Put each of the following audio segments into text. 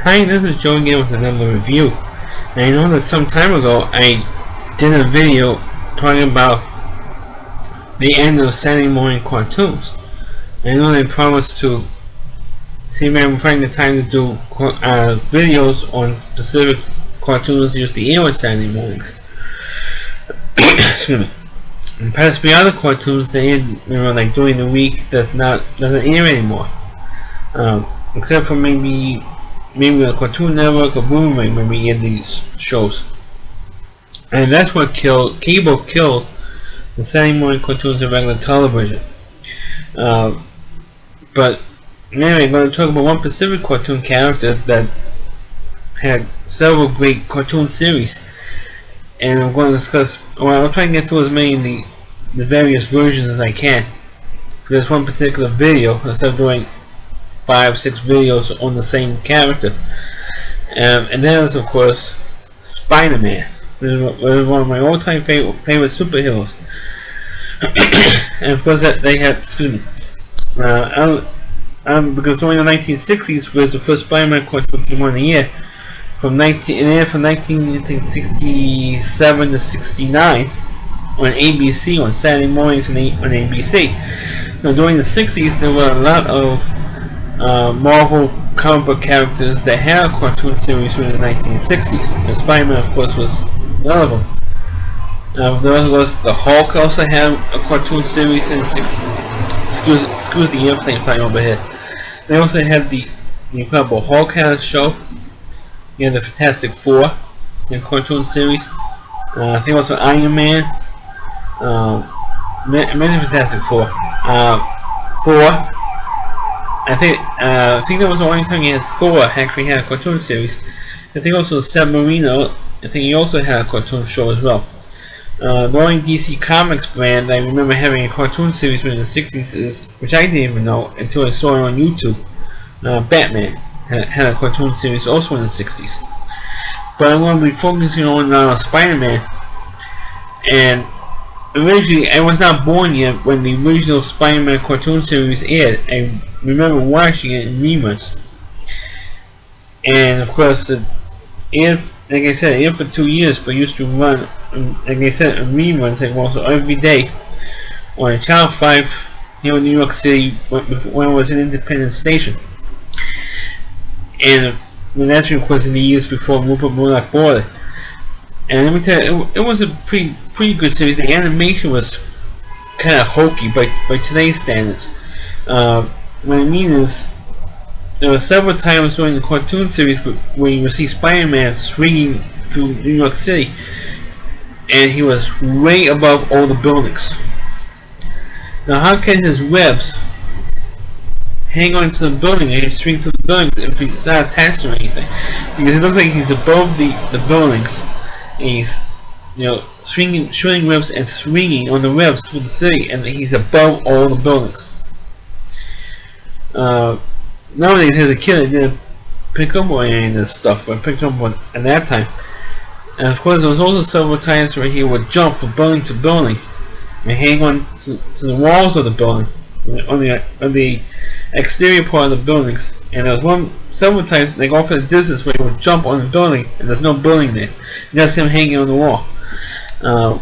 Hi, this is Joe again with another review. And I know that some time ago I did a video talking about the end of Saturday morning cartoons. I know they promised to see if I can find the time to do videos on specific cartoons used to air on Saturday mornings. Excuse me. And possibly other cartoons that air, like during the week doesn't air anymore. Except for maybe the Cartoon Network or Boomerang maybe in these shows. And that's what cable killed the Saturday morning cartoons on regular television. But anyway, I'm going to talk about one specific cartoon character that had several great cartoon series. And I'm going to discuss, I'll try and get through as many of the various versions as I can for this one particular video instead of doing 5-6 videos on the same character. And that is, of course, Spider-Man, which is one of my all-time favorite superheroes. And of course, that they had, excuse me, because during the 1960s was the first Spider-Man cartoon came on the air from 1967 to 69 on ABC on Saturday mornings on ABC. Now during the 60s, there were a lot of Marvel comic book characters that had a cartoon series during the 1960s. And Spider-Man, of course, was one of them. There was the Hulk also had a cartoon series in the 60s. Excuse the airplane flying overhead. They also had the Incredible Hulk had a show. You had the Fantastic Four in cartoon series. I think also Iron Man. Many Fantastic Four. Thor. I think that was the only time he had Thor actually had a cartoon series. I think also Submarino. I think he also had a cartoon show as well. The only DC Comics brand I remember having a cartoon series in the 60s is, which I didn't even know until I saw it on YouTube. Batman had a cartoon series also in the 60s. But I'm going to be focusing on Spider-Man. And originally, I was not born yet when the original Spider-Man cartoon series aired. I remember watching it in reruns. And of course, like I said, it aired for 2 years, but used to run, like I said, in reruns like also every day on Channel 5 here in New York City when it was an independent station. And that's of course in the years before Rupert Murdoch bought it. And let me tell you, it was a pretty good series. The animation was kind of hokey by today's standards. What I mean is, there were several times during the cartoon series where you would see Spider-Man swinging through New York City, and he was way above all the buildings. Now, how can his webs hang on to the building and swing through the buildings if he's not attached to anything? Because it looks like he's above the buildings, and he's shooting webs and swinging on the webs through the city, and he's above all the buildings. Nowadays, as a kid, I didn't pick up on any of this stuff, but I picked up on at that time. And of course, there was also several times where he would jump from building to building and hang on to the walls of the building, on the exterior part of the buildings. And there was several times, like off at a distance, where he would jump on the building and there's no building there. That's him hanging on the wall. On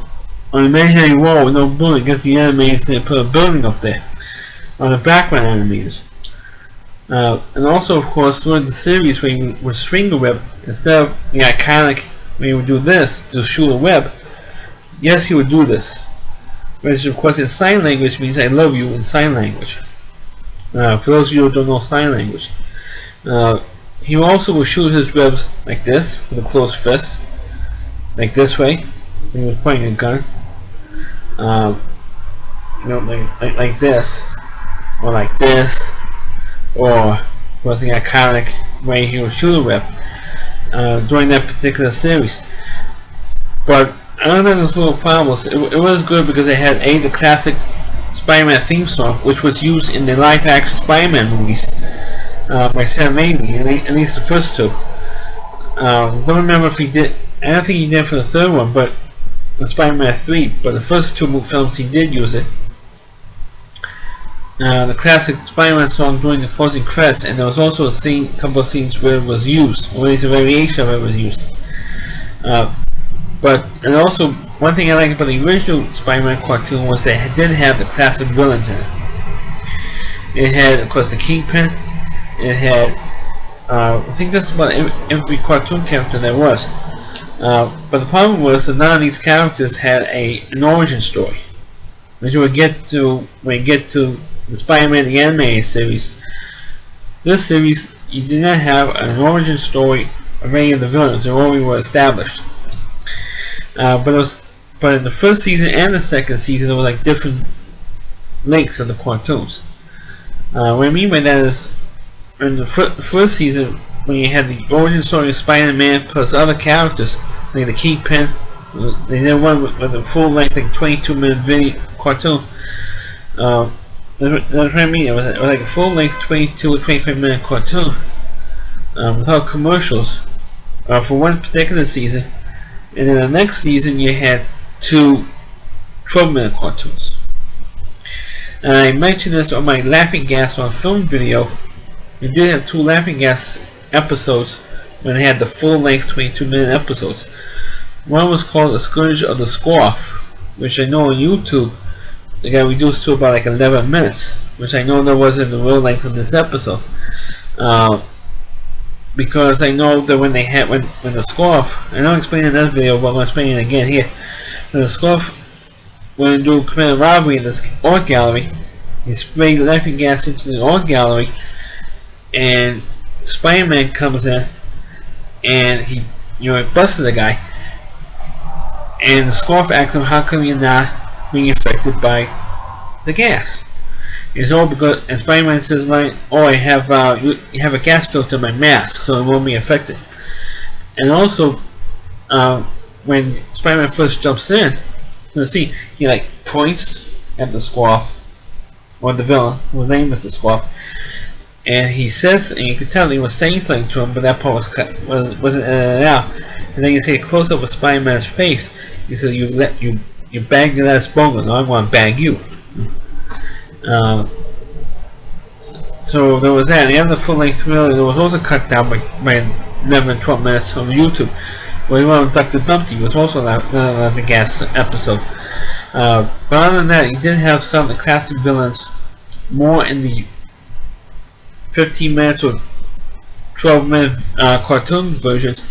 an imaginary wall with no building, I guess the animators didn't put a building up there on the background animators. And also, of course, during the series when you would swing the web, instead of the iconic when you would do this to shoot a web, yes, he would do this. Which, of course, in sign language means I love you in sign language. For those of you who don't know sign language. He also would shoot his webs like this, with a closed fist. Like this way, when he was pointing a gun. Like this. Or like this. Or was the iconic way he would shoot a web during that particular series. But other than those little problems, it was good because it had the classic Spider-Man theme song, which was used in the live-action Spider-Man movies by Sam Raimi, at least the first two. Don't remember if he did. I don't think he did for the third one, but in Spider-Man 3. But the first two films he did use it. the classic Spider-Man song during the closing credits, and there was also a couple of scenes where it was used, or at least a variation of it was used. And also, one thing I liked about the original Spider-Man cartoon was that it did have the classic villains in it. It had, of course, the Kingpin. It had, I think that's about every cartoon character there was. But the problem was that none of these characters had an origin story. When you get to the Spider-Man the Animated Series, this series, you did not have an origin story of any of the villains. They already were established. But in the first season and the second season, there were like different links of the cartoons. What I mean by that is, in the first season, when you had the origin story of Spider-Man plus other characters, like the Kingpin, they did one with a full-length, like 22-minute video cartoon. That's what I mean. It was like a full-length 22 or 25-minute cartoon without commercials for one particular season. And then the next season, you had two 12-minute cartoons. And I mentioned this on my Laughing Gas on Film video. We did have two Laughing Gas episodes when they had the full-length 22-minute episodes. One was called The Scourge of the Scoff, which I know on YouTube they got reduced to about like 11 minutes, which I know that wasn't the real length of this episode. Because I know that when the Scoff, I know I'm explaining in that video, but I'm explaining it again here. When the Scoff went to commit a robbery in this art gallery, he sprayed laughing gas into the art gallery, and Spider-Man comes in, and he busted the guy, and the Scoff asks him, how come you're not being affected by the gas? It's all because, and Spider-Man says like, oh, I have you have a gas filter in my mask, so it won't be affected. And also, when Spider-Man first jumps in, you see, he like points at the Squaff, or the villain, whose name is the Squaff, and he says, and you can tell he was saying something to him, but that part was cut, wasn't out. And then you see a close up of Spider-Man's face. He said, "You bagged your last bungle. Now I'm going to bag you." So there was that. And the other full-length thriller, there was also cut down by 11 12 minutes on YouTube. Where he went with Dr. Dumpty, was also the gas episode. But other than that, he did have some of the classic villains more in the 15 minutes or 12-minute cartoon versions.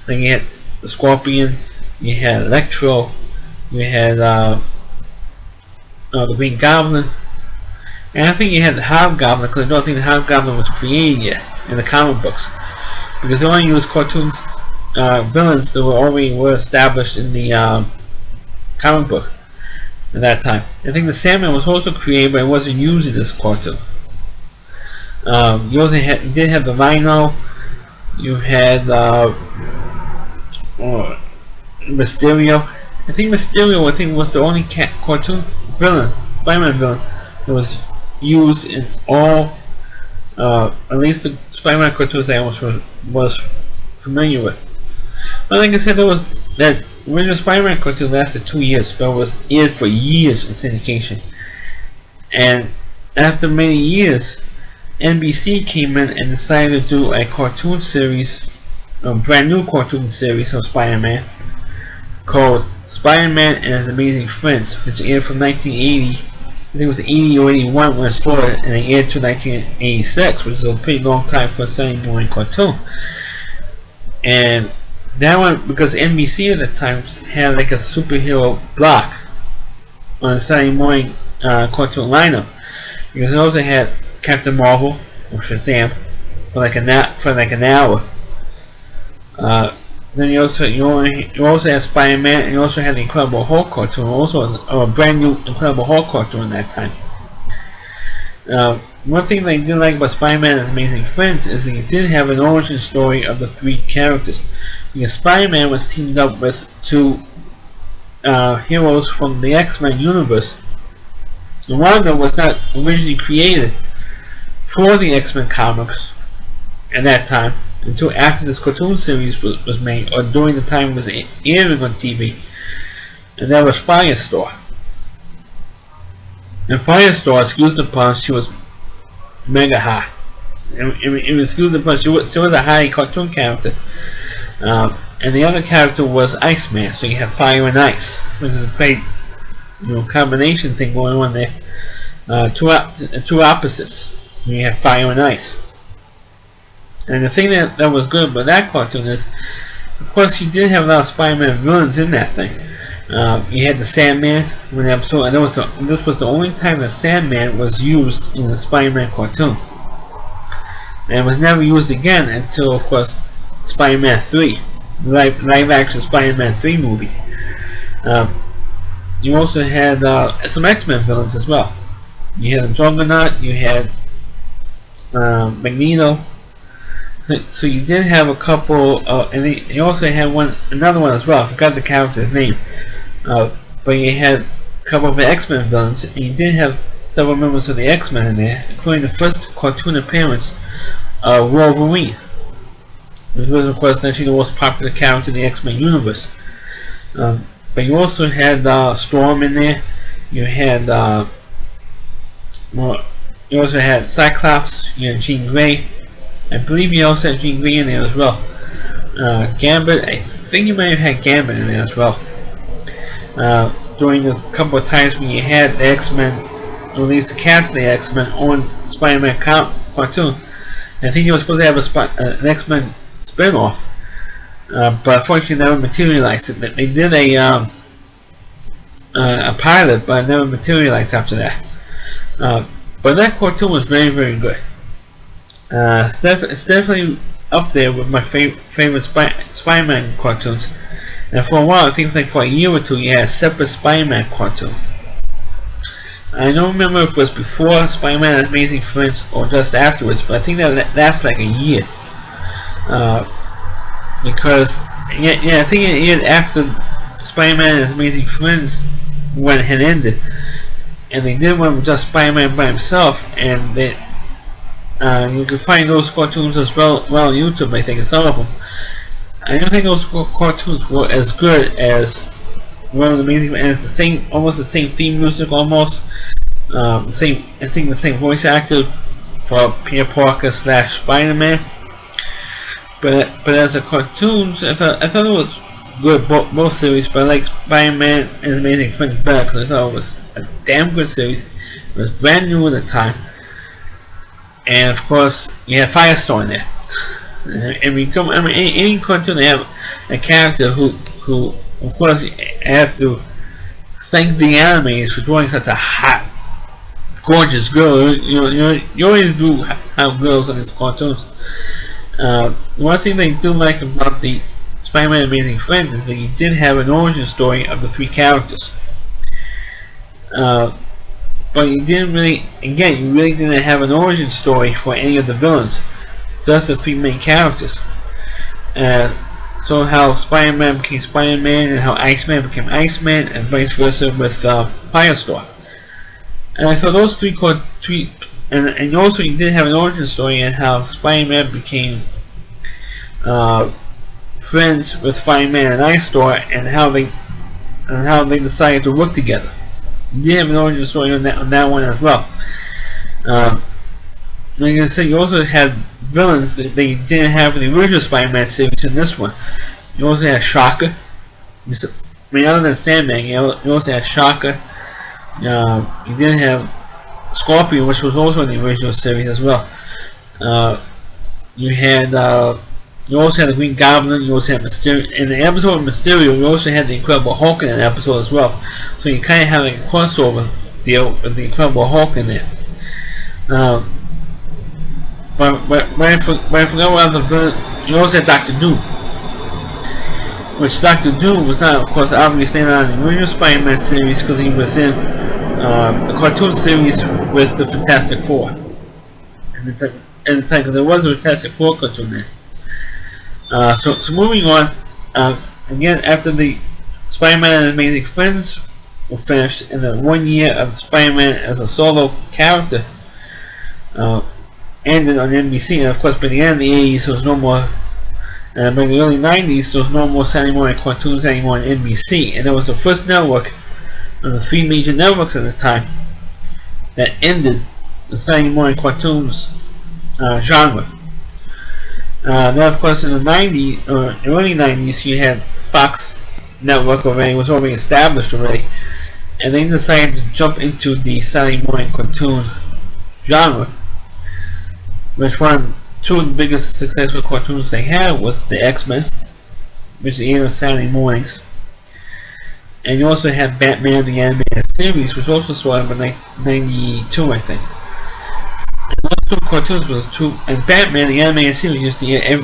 Then you had the Scorpion, you had Electro, you had the Green Goblin, and I think you had the Hobgoblin, because I don't think the Hobgoblin was created yet in the comic books, because they only used cartoons villains that were established in the comic book at that time. I think the Sandman was also created, but it wasn't used in this cartoon. You did have the Rhino. You had Mysterio. I think Mysterio was the only cartoon villain, Spider-Man villain, that was used in all, at least the Spider-Man cartoons that I was familiar with. But like I said, that original Spider-Man cartoon lasted 2 years, but it was aired for years in syndication. And after many years, NBC came in and decided to do a cartoon series, a brand new cartoon series of Spider-Man called Spider-Man and His Amazing Friends, which aired from 1980. I think it was 80 or 81 when it started, and it aired to 1986, which is a pretty long time for a Sunday morning cartoon. And that one, because NBC at the time had like a superhero block on the Sunday morning cartoon lineup, because it also had Captain Marvel or Shazam for like an hour. Then you also had Spider-Man, and you also had the Incredible Hulk cartoon, also a brand new Incredible Hulk cartoon at that time. One thing that I did like about Spider-Man and Amazing Friends is that it did have an origin story of the three characters. Because Spider-Man was teamed up with two heroes from the X-Men universe. And one of them was not originally created for the X-Men comics at that time until after this cartoon series was made, or during the time it was airing on TV, and that was Firestar. And Firestar, excuse the pun, she was mega high. Excuse the pun, she was a high cartoon character. And the other character was Iceman, so you have fire and ice, which is a great, combination thing going on there. Two opposites. You have fire and ice. And the thing that was good about that cartoon is, of course, you did have a lot of Spider-Man villains in that thing. You had the Sandman in the episode, and this was the only time that Sandman was used in the Spider-Man cartoon. And it was never used again until, of course, Spider-Man 3, live action Spider-Man 3 movie. You also had some X-Men villains as well. You had the Juggernaut, you had Magneto. So you did have a couple, and you also had another one as well. I forgot the character's name, but you had a couple of X-Men villains, and you did have several members of the X-Men in there, including the first cartoon appearance of Wolverine, which was, of course, actually the most popular character in the X-Men universe. But you also had Storm in there. You also had Cyclops. You had Jean Grey. I believe you also had Jean Grey in there as well. Gambit, I think you might have had Gambit in there as well. During the couple of times when you had the X-Men, or at least the cast of the X-Men on Spider-Man cartoon, I think you were supposed to have an X-Men spin-off, but unfortunately never materialized. They did a pilot, but it never materialized after that. But that cartoon was very, very good. It's definitely up there with my favorite Spider-Man cartoons. And for a while, I think for a year or two, you had a separate Spider-Man cartoon. I don't remember if it was before Spider-Man and Amazing Friends or just afterwards, but I think that that's like a year. Because I think a year after Spider-Man and Amazing Friends had ended, and they did one with just Spider-Man by himself, and you can find those cartoons as well on YouTube, I think, and some of them. I don't think those cartoons were as good as one of the Amazing, and it's almost the same theme music, almost. I think the same voice actor for Peter Parker / Spider-Man. But as a cartoons, I thought it was good, both series, but I like Spider-Man and Amazing Friends better because I thought it was a damn good series. It was brand new at the time. And of course, you have Firestar in there. Any cartoon, they have a character who, of course, you have to thank the animators for drawing such a hot, gorgeous girl. You always do have girls in these cartoons. One thing they do like about the Spider-Man Amazing Friends is that you did have an origin story of the three characters. But you didn't really, you really didn't have an origin story for any of the villains, just the three main characters. So how Spider-Man became Spider-Man, and how Iceman became Iceman, and vice versa with Firestar. And I thought those three, and also you did have an origin story in how Spider-Man became friends with Fireman and Ice Star, and how they decided to work together. You did have an origin story on that one as well. Like I said, you also had villains that they didn't have in the original Spider-Man series in this one. You also had Shocker. Other than Sandman, you also had Shocker. You did have Scorpion, which was also in the original series as well. You also had the Green Goblin. You also had Mysterio. In the episode of Mysterio, you also had the Incredible Hulk in that episode as well. So you kind of have a crossover deal with the Incredible Hulk in there. But I forgot what other villain. You also had Dr. Doom. Which Dr. Doom was not, of course, obviously not in the original Spider-Man series because he was in the cartoon series with the Fantastic Four. And there was a Fantastic Four cartoon there. So moving on, again, after the Spider-Man and Amazing Friends were finished, and the 1 year of Spider-Man as a solo character ended on NBC, and of course by the end of the 80s there was no more, by the early 90s there was no more Saturday morning cartoons anymore on NBC, and it was the first network of the three major networks at the time that ended the Saturday morning cartoons genre. Then, of course, in the 90s, or early 90s, you had Fox Network already, was already established already, and they decided to jump into the Saturday morning cartoon genre, which two of the biggest successful cartoons they had was the X-Men, which aired on Saturday mornings, and you also had Batman the Animated Series, which also started in 92, I think. And those two cartoons was and Batman the Animated Series used to air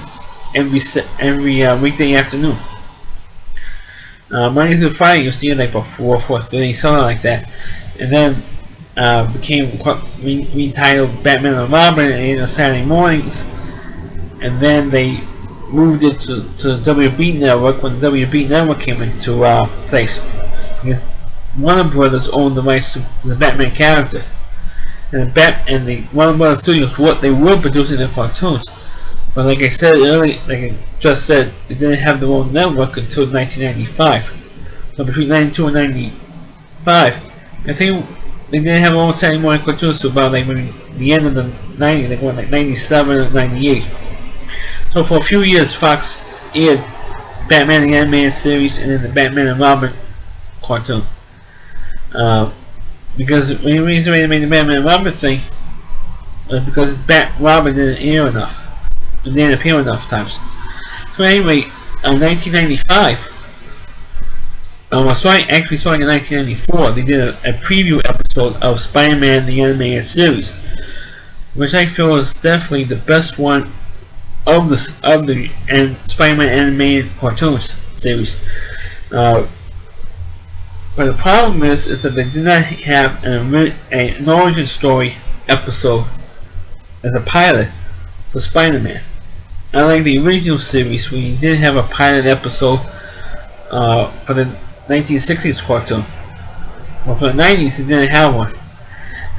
every weekday afternoon. Monday through Friday used to air like about 4:30, something like that, and then became retitled Batman and Robin on Saturday mornings, and then they moved it to the WB network when the WB network came into place, because Warner Brothers owned the rights to the Batman character, and the Warner Brothers Studios they were producing the cartoons, but like I said earlier, like I just said, they didn't have their own network until 1995. So between 92 and 95, I think they didn't have their own Saturday morning cartoons until about like the end of the 90s, like what, like 97 or 98. So for a few years, Fox aired Batman the Animated Series and then the Batman and Robin cartoon. Because the reason they made the Batman and Robin thing was because Robin didn't air enough. It didn't appear enough times. So anyway, in 1995, actually starting in 1994, they did a preview episode of Spider-Man the Animated Series, which I feel is definitely the best one of the Spider-Man animated cartoons series. But the problem is that they did not have an origin story episode as a pilot for Spider-Man. Unlike the original series, we did have a pilot episode for the 1960s cartoon. Well, for the 90s, it didn't have one.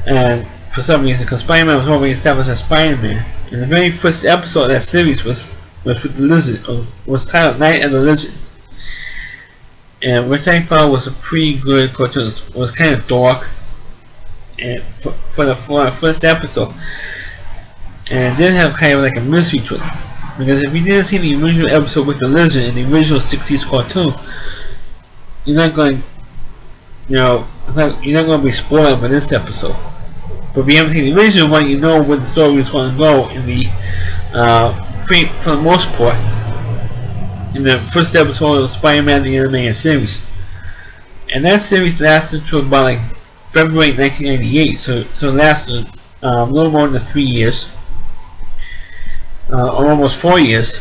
And for some reason, because Spider-Man was already established as Spider-Man, and the very first episode of that series was with the Lizard, was titled Night of the Lizard, and which I thought was a pretty good cartoon. It was kind of dark, and for the first episode, and it did have kind of like a mystery to it, because if you didn't see the original episode with the Lizard in the original 60s cartoon, you're not going, you're not going to be spoiled by this episode. But if you haven't seen the original one, you know where the story was going to go in the, for the most part, in the first episode of Spider-Man the Animated Series. And that series lasted to about like February 1998, so it lasted a little more than 3 years, or almost 4 years.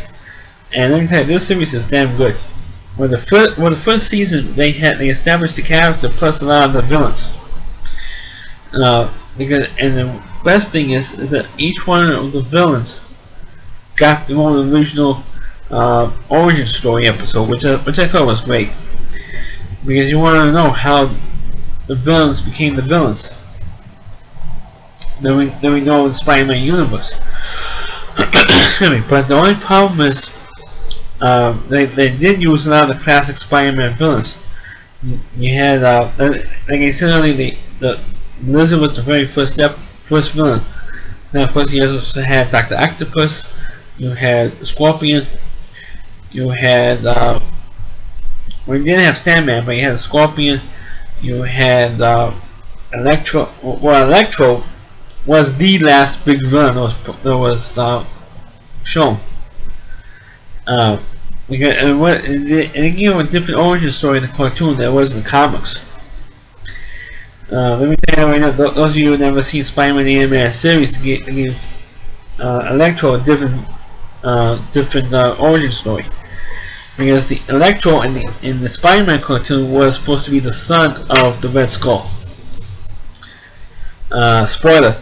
And let me tell you, this series is damn good. Well, the first season they established the character plus a lot of the villains. And the best thing is that each one of the villains got their own original origin story episode, which I thought was great, because you want to know how the villains became the villains. Then we know in the Spider-Man universe. Excuse me, but the only problem is they did use a lot of the classic Spider-Man villains. You had like I said earlier, the Lizard was the very first villain. Then of course you also had Dr. Octopus, you had Scorpion, you had well, you didn't have Sandman, but you had Scorpion, you had Electro. Well, Electro was the last big villain that was shown. And it gave a different origin story in the cartoon that was in the comics. Let me tell you right now, those of you who have never seen Spider-Man the Animated Series, to give Electro a different origin story. Because the Electro in the Spider-Man cartoon was supposed to be the son of the Red Skull. Spoiler,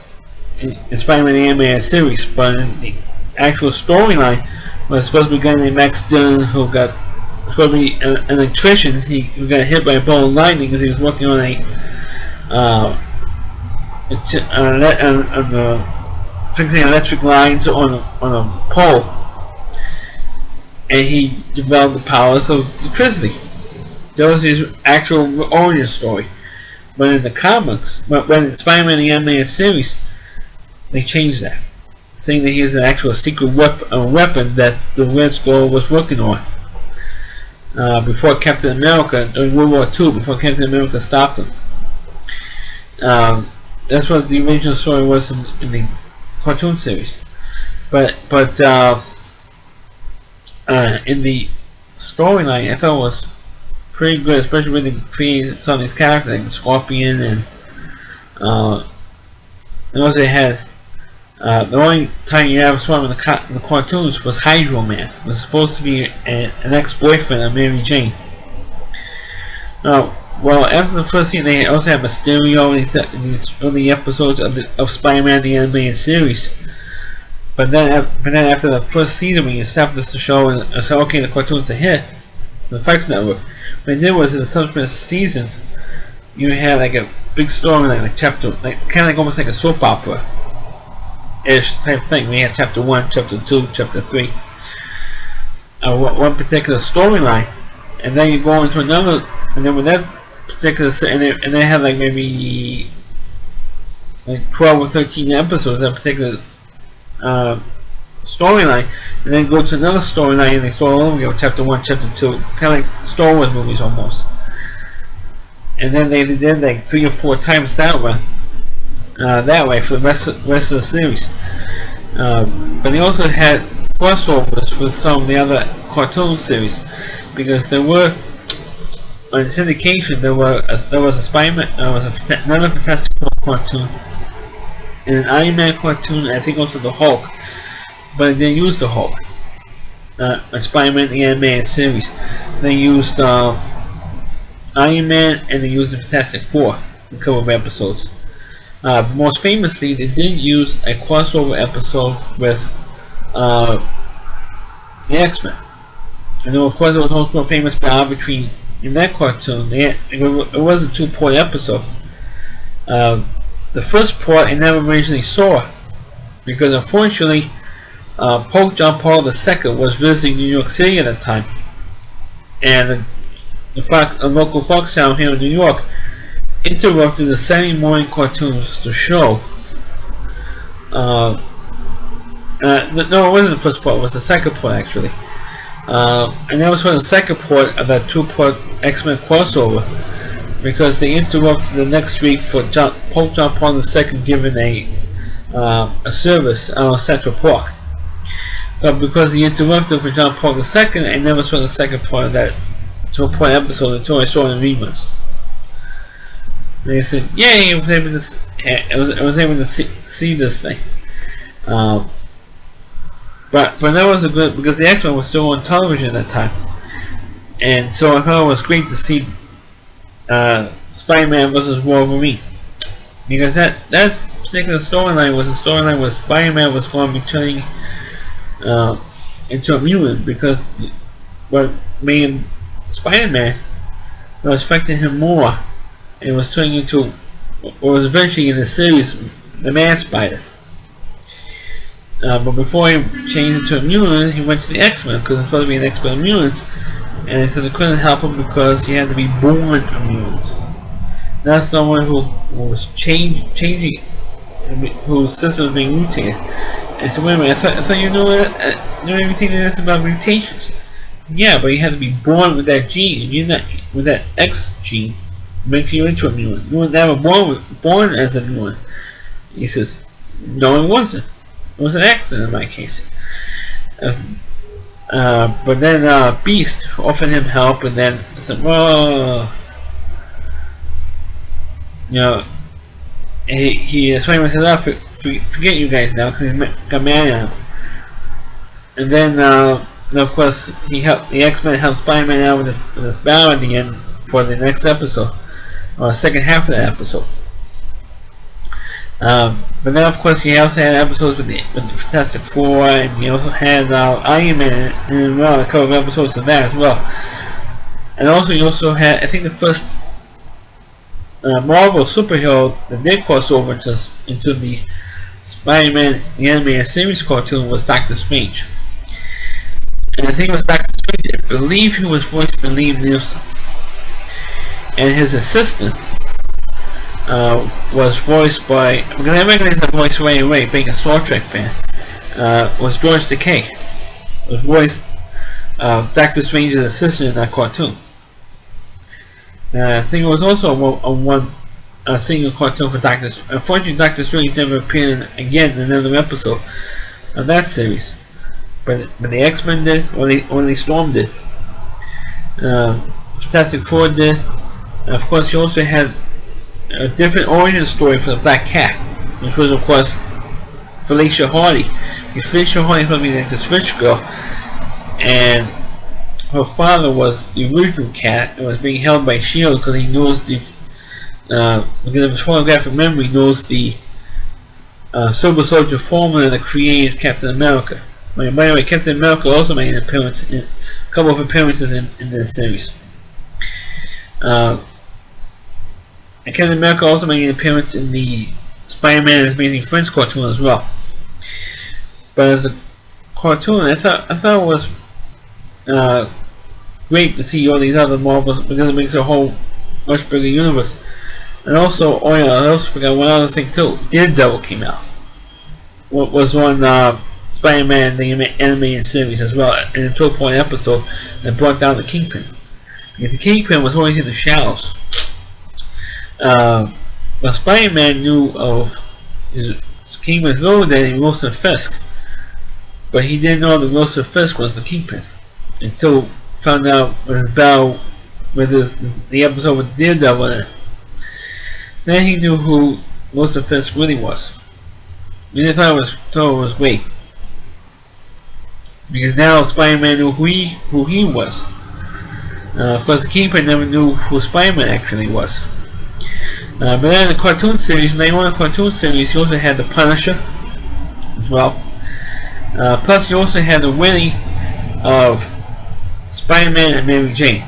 in Spider-Man the Animated Series, but in the actual storyline, was supposed to be a guy named Max Dillon who got supposed to be an electrician. He got hit by a ball of lightning because he was working on fixing electric lines on a pole, and he developed the powers of electricity. That was his actual origin story. But in the comics, when in Spider-Man the Animated Series, they changed that, saying that he has an actual secret weapon that the Red Skull was working on before Captain America during World War II, before Captain America stopped him. That's what the original story was in the cartoon series. But in the storyline, I thought it was pretty good, especially when they created some of these characters like Scorpion and also they had the only time you ever saw him in the cartoons was Hydro Man. It was supposed to be an ex-boyfriend of Mary Jane. Well, after the first season, they also had Mysterio in these early episodes of Spider-Man the Animated Series. But then after the first season, when you established the show and said, okay, the cartoon's a hit, the Fox Network, what they did was in the subsequent seasons, you had like a big story, like chapter, like kind of like almost like a soap opera-ish type thing. We had chapter 1, chapter 2, chapter 3, one particular storyline, and then you go into another, and then with that particular, and they have like maybe like 12 or 13 episodes of that particular storyline, and then go to another storyline and they start all over again with chapter 1, chapter 2, kind of like Star Wars movies almost. And then they did like 3 or 4 times that way for the rest of the series. But they also had crossovers with some of the other cartoon series, because there were on syndication there was a Spider-Man, another Fantastic Four cartoon, and an Iron Man cartoon, and I think also the Hulk, but they use the Hulk. Spider-Man the Animated Series, they used Iron Man and they used the Fantastic Four in a couple of episodes. Most famously, they did use a crossover episode with the X-Men. And of course, there was also a famous battle between, in that cartoon, it was a 2-part episode. The first part I never originally saw, because unfortunately Pope John Paul II was visiting New York City at the time, and the local Fox channel here in New York interrupted the Saturday morning cartoons to show. No, it wasn't the first part, it was the second part actually. And that was for the second part of that 2-part X-Men crossover, because they interrupted the next week for Pope John Paul II giving a service on Central Park. But because they interrupted for John Paul II, I never saw the second part of that 2-part episode until I saw it in reruns. They said, "Yay! I was able to see this thing." But that was a good, because the X-Men was still on television at that time, and so I thought it was great to see Spider-Man vs. Wolverine, because that particular storyline was a storyline where Spider-Man was going to be turning into a mutant, because what made Spider-Man was affecting him more, and was turning into what was eventually in the series the Man Spider. But before he changed into a mutant, he went to the X-Men, because it's supposed to be an X-Men mutants, and they said they couldn't help him because he had to be born a mutant, not someone who was changing, whose system was being mutated. And so wait a minute, I thought you knew everything there is about mutations. Yeah, but you had to be born with that gene, and you're not with that X gene, makes you into a mutant. You were never born as a mutant. He says, no, it wasn't. It was an accident in my case. But then Beast offered him help, and then I said, well, you know, he Spider-Man said, oh, forget you guys now, because he got mad at him. And then, of course, the X-Men helped Spider-Man out with this battle at the end for the next episode, or the second half of the episode. But then, of course, he also had episodes with the Fantastic Four, and he also had Iron Man, and well, a couple of episodes of that as well. And also, he also had, I think, the first Marvel superhero that did cross over into the Spider-Man the Animated Series cartoon was Doctor Strange. And I think it was Doctor Strange, I believe he was voiced by Liam Neeson. And his assistant was voiced by, because I recognize the voice right away, being a Star Trek fan, was George Takei. Was voiced Doctor Strange's assistant in that cartoon. I think it was also a single cartoon for Doctor Strange. Unfortunately, Doctor Strange never appeared again in another episode of that series. But the X-Men did, or the Storm did. Fantastic Four did. And of course, he also had a different origin story for the Black Cat, which was, of course, Felicia Hardy. Felicia Hardy was being this rich girl, and her father was the original Cat and was being held by S.H.I.E.L.D. because he knows because of his photographic memory, knows the Silver Soldier formula that created Captain America. By the way, Captain America also made an appearance, a couple of appearances in this series. And Captain America also made an appearance in the Spider-Man and Amazing Friends cartoon as well. But as a cartoon, I thought it was great to see all these other Marvels, because it makes a whole much bigger universe. And also, I also forgot one other thing too. Daredevil came out. What was on Spider-Man the animated series as well, in a 12-point episode that brought down the Kingpin. Because the Kingpin was always in the shadows. But Spider-Man knew of his Kingpin's role then in Wilson Fisk, but he didn't know that Wilson Fisk was the Kingpin until found out with his battle with the episode with Daredevil in it. Then he knew who Wilson Fisk really was. And I thought it was great, because now Spider-Man knew who he was. Of course, the Kingpin never knew who Spider-Man actually was. But then in the cartoon series, he also had the Punisher as well. Plus, he also had the wedding of Spider-Man and Mary Jane.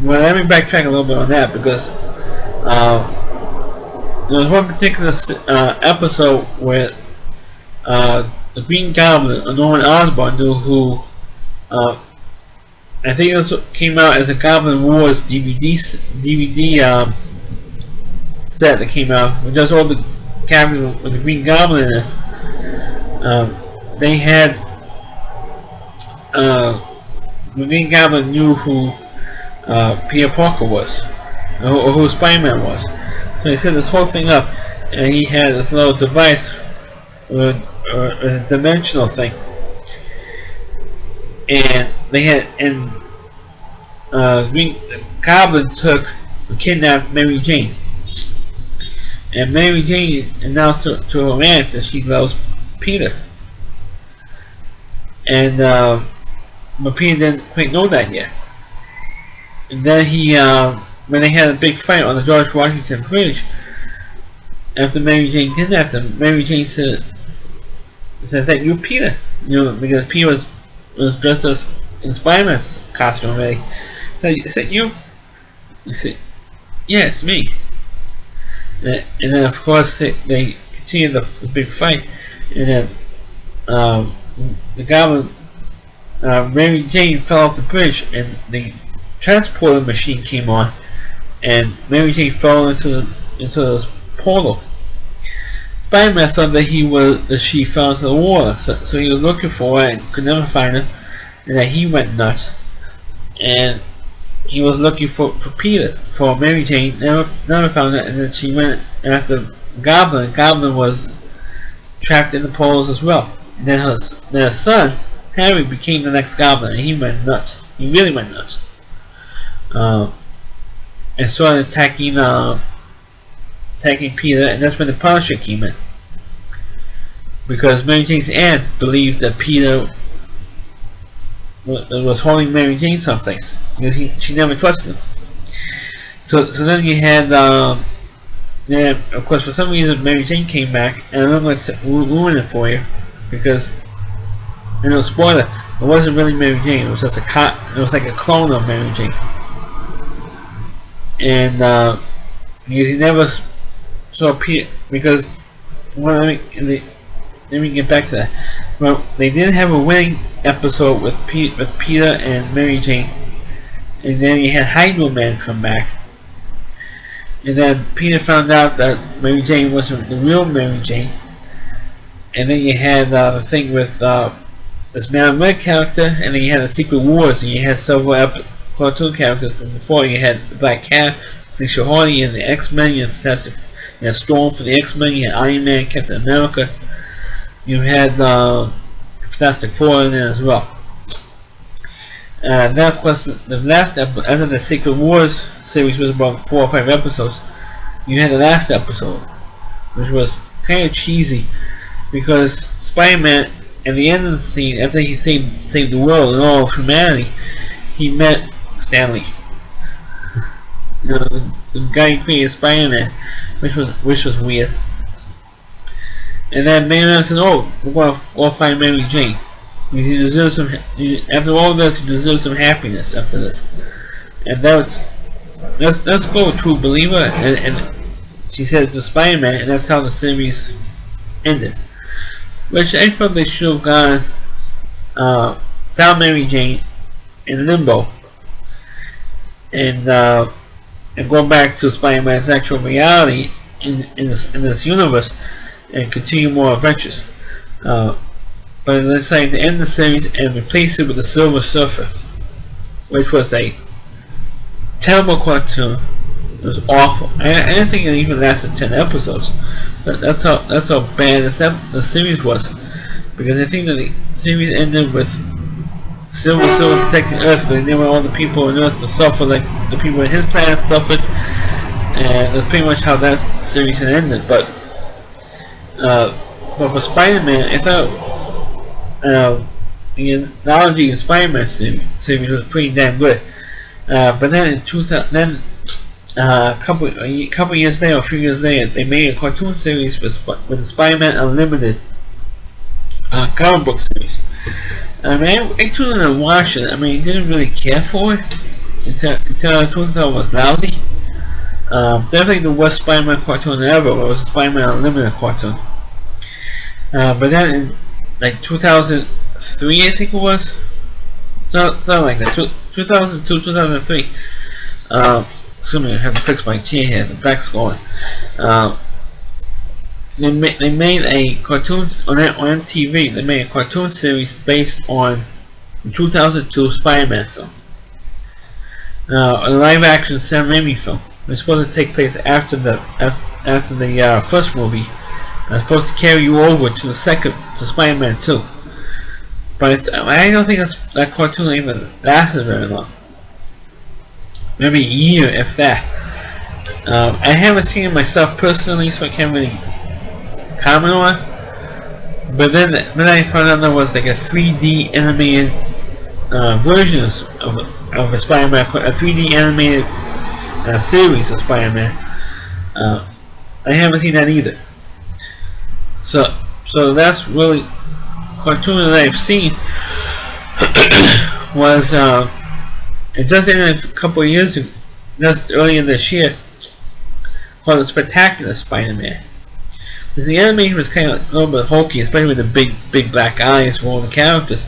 Well, let me backtrack a little bit on that, because there was one particular episode where the Green Goblin, Norman Osborn, knew who. I think it came out as a Goblin Wars DVD set that came out with just all the characters with the Green Goblin in it. They had the Green Goblin knew who Peter Parker was, or who Spider-Man was. So he set this whole thing up, and he had this little device, or a dimensional thing, and they had, and Green Goblin kidnapped Mary Jane, and Mary Jane announced to her aunt that she loves Peter, and but Peter didn't quite know that yet. And then when they had a big fight on the George Washington Bridge, after Mary Jane kidnapped him, Mary Jane said, "That you Peter?" Because Peter was dressed as in Spider-Man's costume already. Is that you? He said, "Yeah, it's me." And then of course they continued the big fight, and then the Goblin, Mary Jane fell off the bridge, and the transporter machine came on, and Mary Jane fell into this portal. Spider-Man thought that she fell into the water, so he was looking for her and could never find her, and then he went nuts, and he was looking for Mary Jane, never found her, and then she went after Goblin. Goblin was trapped in the portals as well, and then her son Harry became the next Goblin, and he went nuts. He really went nuts, and started attacking Peter, and that's when the Punisher came in, because Mary Jane's aunt believed that Peter was holding Mary Jane someplace, because she never trusted him. So then you had, of course, for some reason Mary Jane came back, and I'm going to ruin it for you, because, spoiler, it wasn't really Mary Jane. It was just it was like a clone of Mary Jane, and because he never saw Peter, because let me get back to that. Well, they didn't have a winning episode with Peter and Mary Jane, and then you had Hydro Man come back, And then Peter found out that Mary Jane wasn't the real Mary Jane. And then you had the thing with this Man in Red character, and then you had the Secret Wars, and you had several cartoon characters from before. You had the Black Cat, Felicia Hardy, and the X-Men. You had Fantastic, you had Storm for the X-Men. You had Iron Man, Captain America. You had Fantastic Four in there as well. Then of course the last episode, after the Secret Wars series was about 4 or 5 episodes, you had the last episode, which was kind of cheesy, because Spider-Man at the end of the scene, after he saved the world and all of humanity, he met Stan Lee, the guy who created Spider-Man, which was weird. And then Man said, "Oh, we're going to go find Mary Jane. He deserves some. After all this, he deserves some happiness after this." And let's go with True Believer. And she said to Spider-Man, and that's how the series ended. Which I thought they should have gone found Mary Jane in Limbo, and go back to Spider-Man's actual reality in this universe, and continue more adventures. But they decided to end the series and replace it with the Silver Surfer, which was a terrible cartoon. It was awful. I didn't think it even lasted 10 episodes. But that's how bad the series was. Because I think that the series ended with Silver Surfer protecting Earth, but they were all the people on Earth that suffered, like the people on his planet suffered. And that's pretty much how that series had ended. But for Spider-Man, I thought the analogy in Spider-Man series was pretty damn good. But then in 2000, a couple years later, or a few years later, they made a cartoon series with the Spider-Man Unlimited comic book series. I mean, I tuned in and watched it. I mean, I didn't really care for it until I thought it was lousy. Definitely the worst Spider-Man cartoon ever. It was a Spider-Man Unlimited cartoon. But then in like 2003, I think it was, something like that. 2002, 2003. Excuse me, I have to fix my chair here. The back's going. They made a cartoon on MTV. They made a cartoon series based on the 2002 Spider-Man film. A live-action Sam Raimi film. It was supposed to take place after the first movie. It's supposed to carry you over to the second, to Spider-Man 2. But I don't think that cartoon even lasted very long. Maybe a year, if that. I haven't seen it myself personally, so I can't really comment on it. But then I found out there was like a 3D animated version of a Spider-Man, a 3D animated series of Spider-Man. I haven't seen that either. So that's really cartoon that I've seen was it just ended a couple of years ago, just earlier this year, called The Spectacular Spider-Man. The animation was kind of a little bit hokey, especially with the big black eyes for all the characters.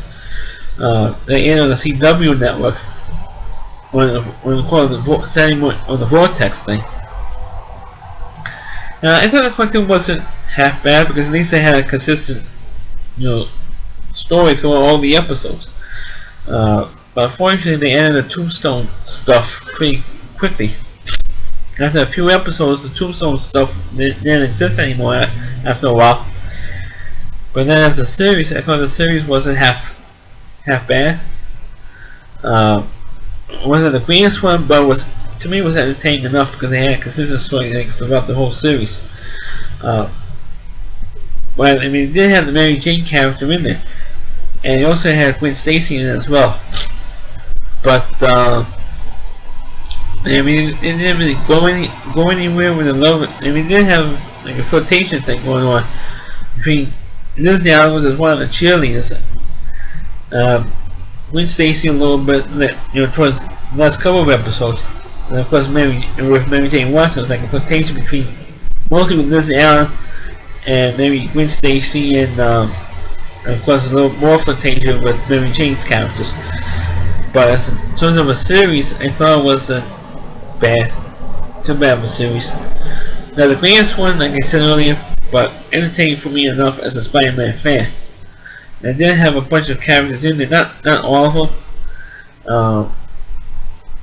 They aired on the CW network when it called the setting on the Vortex thing. I thought the cartoon wasn't half bad because at least they had a consistent, story through all the episodes. But unfortunately, they added the Tombstone stuff pretty quickly. After a few episodes, the Tombstone stuff didn't exist anymore after a while. But then as a series, I thought the series wasn't half bad. It wasn't the greatest one, but to me was entertaining enough because they had a consistent story throughout the whole series. Well, I mean, it did have the Mary Jane character in there, and it also had Gwen Stacy in it as well. But I mean, it didn't really go anywhere with the love. I mean, it did have like a flirtation thing going on between Lizzie Allen, as one of the cheerleaders, Gwen Stacy a little bit, towards the last couple of episodes, and of course Mary Jane Watson was like a flirtation between, mostly with Lizzie Allen and maybe Gwen Stacy, and of course a little more flirtation with Mary Jane's characters. But in terms of a series, I thought it wasn't bad. too bad of a series. Now the greatest one, like I said earlier, but entertaining for me enough as a Spider-Man fan. They did have a bunch of characters in there, not all of them.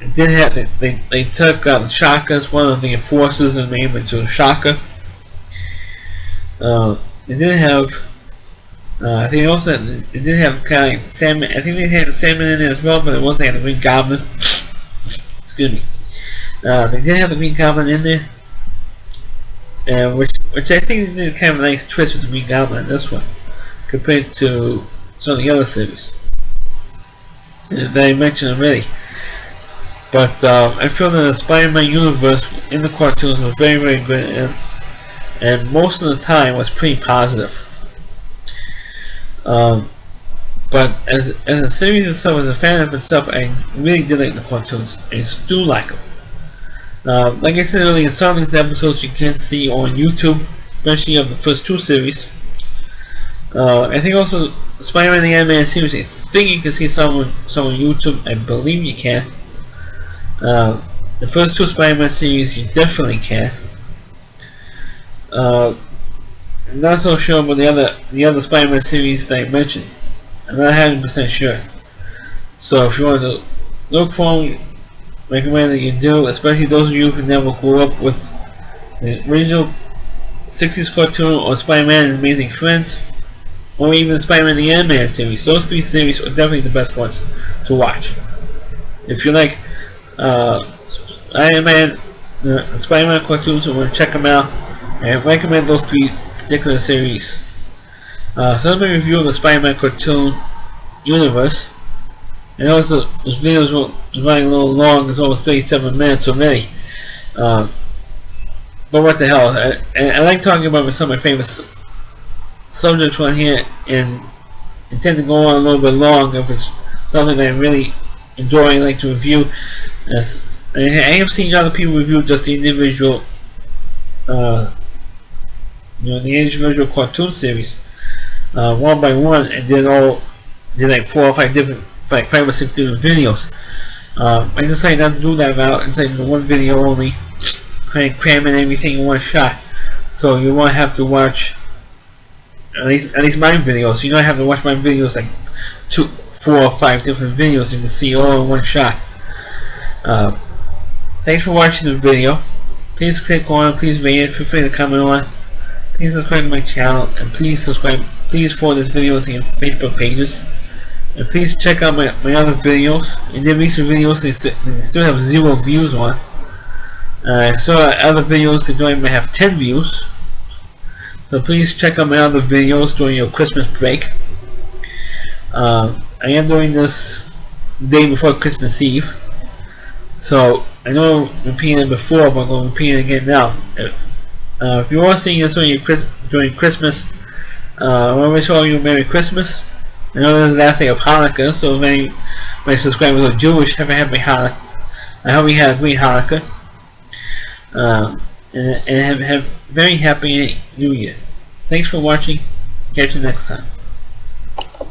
It did have they took Shaka's one of the enforcers and made him into Shaka. They did have I think also they did have kind of like Sandman. I think they had Sandman in there as well, but it wasn't had the Green Goblin. Excuse me. They did have the Green Goblin in there, which I think they did kind of a nice twist with the Green Goblin in this one, compared to some of the other series that I mentioned already. But I feel that the Spider-Man universe in the cartoons was very, very good, and most of the time was pretty positive. But as a series itself, as a fan of itself, I really did like the cartoons. I still like them. Like I said earlier, some of these episodes you can see on YouTube, especially of the first two series. I think also Spider-Man the Animated Series, I think you can see some on YouTube. I believe you can. The first two Spider-Man series you definitely can. I'm not so sure about the other Spider-Man series that I mentioned. I'm not 100% sure. So if you want to look for them, recommend that you do, especially those of you who never grew up with the original 60s cartoon or Spider-Man and Amazing Friends, or even Spider-Man the Animated Series. Those three series are definitely the best ones to watch. If you like Iron Man, the Spider-Man cartoons, or want to check them out, I recommend those three particular series. So that's my review of the Spider-Man cartoon universe. And also, this video is running a little long, it's almost 37 minutes already. But what the hell, I like talking about some of my favorite subjects on here, and intend to go on a little bit long if it's something that I really enjoy and like to review. I have seen other people review just the individual the individual cartoon series one by one, and did like 4 or 5 different, like 5 or 6 different videos. I decided not to do that route, and say the one video only, kind of cramming everything in one shot. So you won't have to watch at least my videos. You don't have to watch my videos like 2, 4 or 5 different videos. You can see all in one shot. Thanks for watching the video. Please click on, please rate it, feel free to comment on. Please subscribe to my channel, and please forward this video to your Facebook pages. And please check out my other videos. In the recent videos, they still have 0 views on. I saw other videos that don't even have 10 views. So please check out my other videos during your Christmas break. I am doing this the day before Christmas Eve. So I know I repeated it before, but I'm going to repeat it again now. If you are seeing this during Christmas, I want to wish all of you a Merry Christmas. I know this is the last day of Hanukkah, so if any of my subscribers are Jewish, have a happy Hanukkah. I hope you had a great Hanukkah. And have very happy New Year. Thanks for watching. Catch you next time.